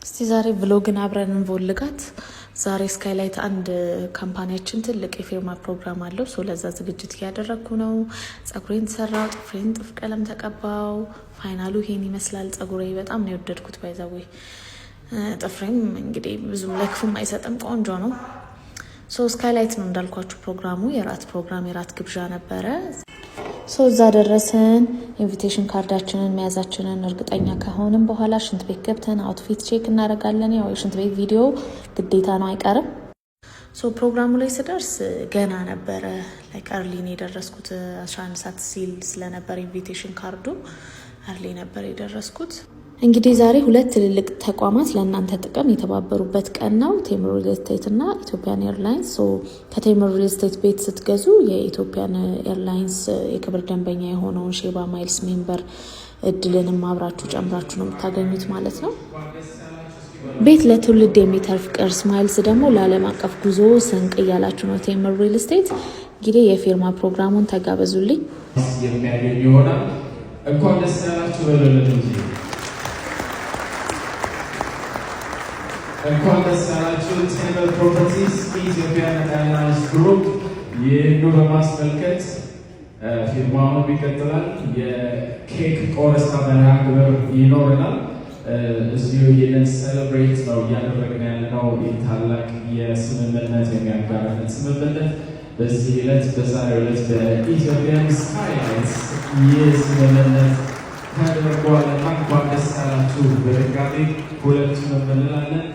እስቲ ዛሬ ቭሎግን አብረን እንቮልጋት። ዛሬ ስካይላይት አንድ ካምፓኒያችን ትልቅ የፊርማ ፕሮግራም አለው። ለዛ ዝግጅት እያደረግኩ ነው። ጸጉሬን ተሰራው፣ ጥፍሬን ጥፍ ቀለም ተቀባው። ፋይናሉ ይሄን ይመስላል። ጸጉሬ በጣም ነው የወደድኩት። ባይዛዌ ጥፍሬም እንግዲህ ብዙም ለክፉም አይሰጥም፣ ቆንጆ ነው። ስካይላይት ነው እንዳልኳችሁ ፕሮግራሙ። የራት ፕሮግራም የራት ግብዣ ነበረ። እዛ ደረስን። ኢንቪቴሽን ካርዳችንን መያዛችንን እርግጠኛ ከሆንም በኋላ ሽንት ቤት ገብተን አውትፊት ቼክ እናደርጋለን። ያው የሽንት ቤት ቪዲዮ ግዴታ ነው፣ አይቀርም። ፕሮግራሙ ላይ ስደርስ ገና ነበረ። ላይክ አርሊን የደረስኩት 11 ሰዓት ሲል ስለነበር ኢንቪቴሽን ካርዱ አርሊ ነበር የደረስኩት። እንግዲህ ዛሬ ሁለት ትልልቅ ተቋማት ለእናንተ ጥቅም የተባበሩበት ቀን ነው። ቴምር ሪል ስቴት እና ኢትዮጵያን ኤርላይንስ። ከቴምር ሪል ስቴት ቤት ስትገዙ የኢትዮጵያን ኤርላይንስ የክብር ደንበኛ የሆነውን ሼባ ማይልስ ሜምበር እድልንም አብራችሁ ጨምራችሁ ነው የምታገኙት ማለት ነው። ቤት ለትውልድ የሚተርፍ ቅርስ፣ ማይልስ ደግሞ ለዓለም አቀፍ ጉዞ ስንቅ እያላችሁ ነው። ቴምር ሪል ስቴት እንግዲህ የፊርማ ፕሮግራሙን ተጋበዙልኝ። የሚያገኝ ይሆናል። እንኳን ደስ ያላችሁ በለለቱ እንኳን ደስ ያላችሁ። ቴምር ፕሮፐርቲስ ኢትዮጵያን ኤርላይንስ ግሩፕ ይህኑ በማስመልከት ፊርማውን ይቀጥላል። የኬክ ቆረሳ መርሃ ግብር ይኖረናል። እዚሁ ይህንን ሴሌብሬት ነው እያደረግን ያለነው። ታላቅ የስምምነት የሚያጋራነት ስምምነት በዚህ ዕለት በዛሬው ዕለት በኢትዮጵያን ስካይላይት ይህ ስምምነት ተደርጓል። እንኳን ደስ ያላችሁ በድጋሚ ሁለቱንም እንላለን።